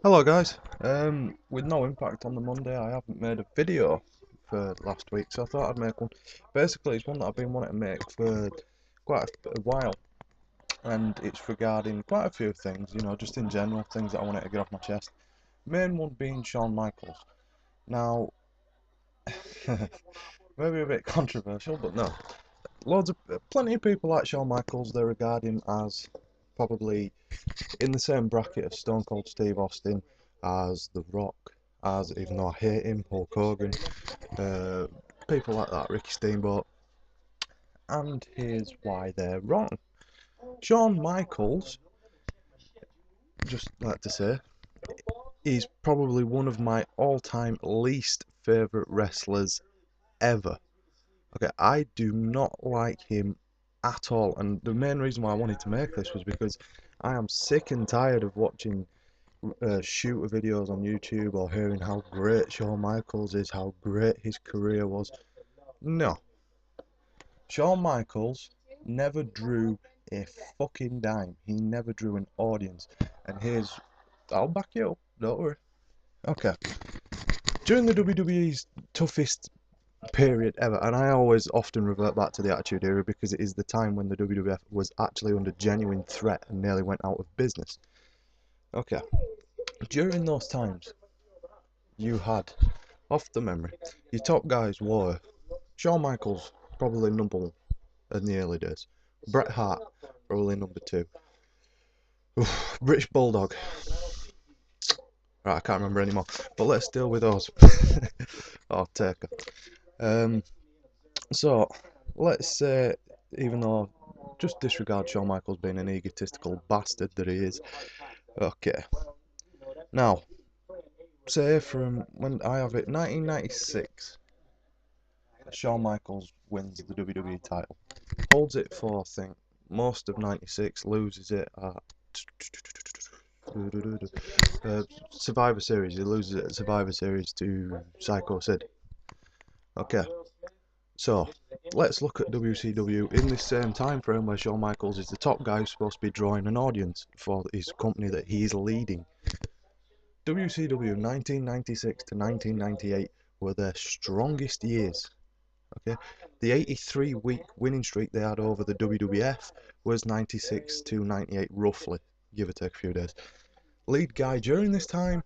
Hello guys, with no impact on the Monday, I haven't made a video for last week, so I thought I'd make one. Basically, it's one that I've been wanting to make for quite a while, and it's regarding quite a few things, just in general, things that I wanted to get off my chest. Main one being Shawn Michaels. Now, maybe a bit controversial, but no. Plenty of people like Shawn Michaels, they regard him as probably in the same bracket of Stone Cold Steve Austin, as The Rock, as, even though I hate him, Hulk Hogan, uh, people like that, Ricky Steamboat, and here's why they're wrong. Shawn Michaels, just like to say, is probably one of my all-time least favourite wrestlers ever. Okay, I do not like him at all, and the main reason why I wanted to make this was because I am sick and tired of watching shooter videos on YouTube or hearing how great Shawn Michaels is, how great his career was. No, Shawn Michaels never drew a fucking dime. He never drew an audience. And I'll back you up, don't worry. Okay, during the WWE's toughest period ever, and I always often revert back to the Attitude Era because it is the time when the WWF was actually under genuine threat and nearly went out of business. Okay, during those times, you had, off the memory, your top guys were Shawn Michaels, probably number one in the early days. Bret Hart, probably number two. British Bulldog. Right, I can't remember anymore. But let's deal with those. Oh, Taker. Um, so, let's say, even though, just disregard Shawn Michaels being an egotistical bastard that he is. Okay. Now, say from when I have it, 1996, Shawn Michaels wins the WWE title. Holds it for, I think, most of 96, loses it at Survivor Series. He loses it at Survivor Series to Psycho Sid. Okay, so let's look at WCW in this same time frame where Shawn Michaels is the top guy who's supposed to be drawing an audience for his company that he's leading. WCW 1996 to 1998 were their strongest years. Okay, the 83-week winning streak they had over the WWF was 96 to 98 roughly, give or take a few days. Lead guy during this time,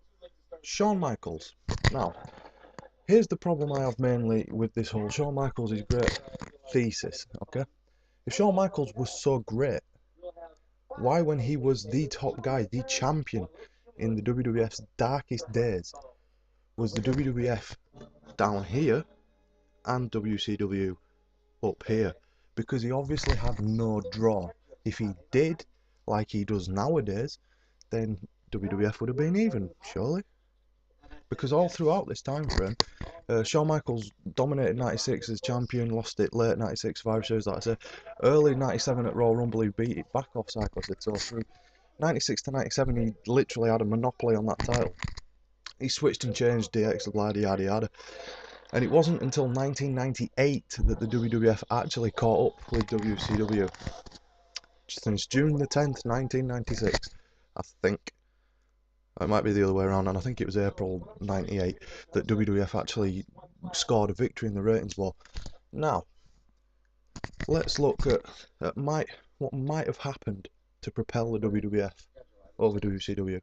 Shawn Michaels. Now, here's the problem I have mainly with this whole Shawn Michaels is great thesis, okay? If Shawn Michaels was so great, why when he was the top guy, the champion in the WWF's darkest days, was the WWF down here and WCW up here? Because he obviously had no draw. If he did, like he does nowadays, then WWF would have been even, surely. Because all throughout this time frame, Shawn Michaels dominated 96 as champion, lost it late 96 Survivor Series, like I say. Early 97 at Royal Rumble, he beat it back off Psycho Sid. So through 96 to 97, he literally had a monopoly on that title. He switched and changed DX, yada yada yada. And it wasn't until 1998 that the WWF actually caught up with WCW. Since June the 10th, 1996, I think. It might be the other way around, and I think it was April 98 that WWF actually scored a victory in the ratings war. Now, let's look at what might have happened to propel the WWF over WCW.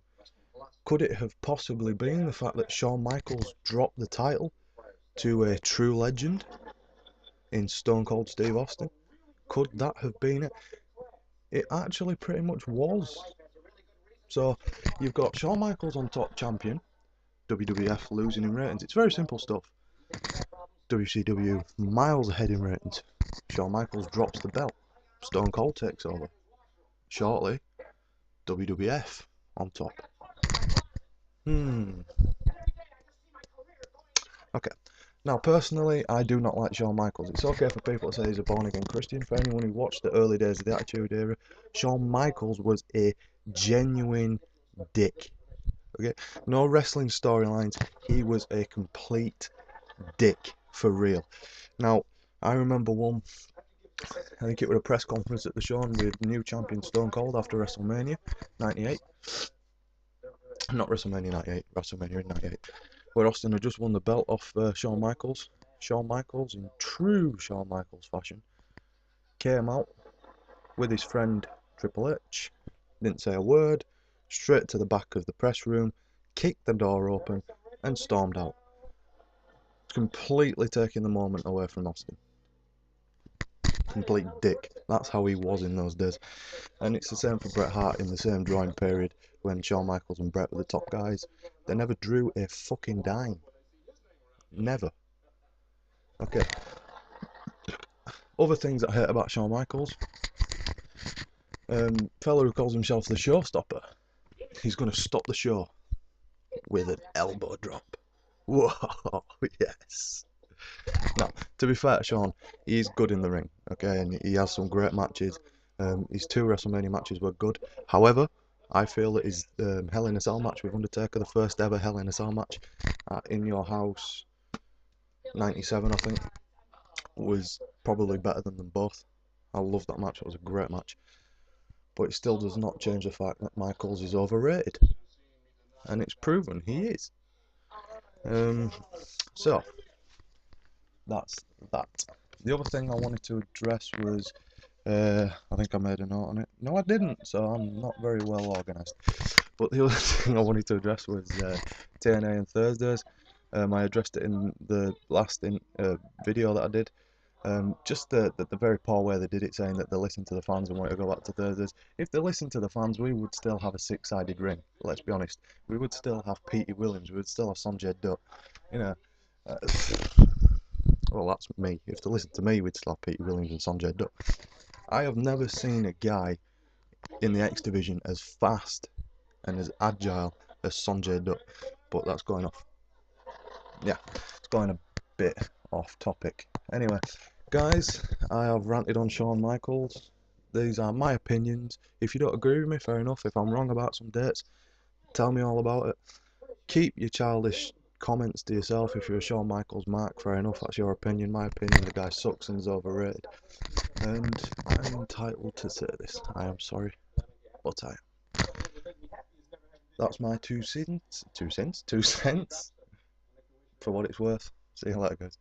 Could it have possibly been the fact that Shawn Michaels dropped the title to a true legend in Stone Cold Steve Austin? Could that have been it? It actually pretty much was. So, you've got Shawn Michaels on top champion, WWF losing in ratings. It's very simple stuff. WCW miles ahead in ratings. Shawn Michaels drops the belt. Stone Cold takes over. Shortly, WWF on top. Okay. Now, personally, I do not like Shawn Michaels. It's okay for people to say he's a born-again Christian. For anyone who watched the early days of the Attitude Era, Shawn Michaels was a genuine dick. Okay? No wrestling storylines. He was a complete dick for real. Now, I remember I think it was a press conference at the Shawn with new champion Stone Cold after WrestleMania 98. not WrestleMania 98, WrestleMania 98, where Austin had just won the belt off Shawn Michaels. Shawn Michaels, in true Shawn Michaels fashion, came out with his friend Triple H, didn't say a word, straight to the back of the press room, kicked the door open, and stormed out, completely taking the moment away from Austin. Complete dick. That's how he was in those days. And it's the same for Bret Hart in the same drawing period when Shawn Michaels and Bret were the top guys. They never drew a fucking dime. Never. Okay. Other things that I hate about Shawn Michaels. Fella who calls himself the showstopper. He's going to stop the show with an elbow drop. Whoa, yes. Now, to be fair to Shawn, he's good in the ring, okay, and he has some great matches. His 2 WrestleMania matches were good. However, I feel that his Hell in a Cell match with Undertaker, the first ever Hell in a Cell match at In Your House 97, I think, was probably better than them both. I loved that match. It was a great match. But it still does not change the fact that Michaels is overrated. And it's proven he is. So, that's that. The other thing I wanted to address was, I think I made a note on it. No, I didn't, so I'm not very well organised. But the other thing I wanted to address was TNA and Thursdays. I addressed it in the last video that I did. Just the very poor way they did it, saying that they listen to the fans and want to go back to Thursdays. If they listened to the fans, we would still have a 6-sided ring. Let's be honest. We would still have Petey Williams. We would still have Sanjay Dutt. You know. Well, that's me. If they listen to me, we'd still have Petey Williams and Sanjay Dutt. I have never seen a guy in the X division as fast and as agile as Sanjay Dutt. But that's going off. Yeah, it's going a bit off topic. Anyway, guys, I have ranted on Shawn Michaels. These are my opinions. If you don't agree with me, fair enough. If I'm wrong about some dates, tell me all about it. Keep your childish comments to yourself. If you're a Shawn Michaels mark, fair enough, that's your opinion. My opinion, the guy sucks and is overrated. And I'm entitled to say this. I am sorry, but I am. That's my 2 cents. 2 cents? 2 cents? For what it's worth. See you later, guys.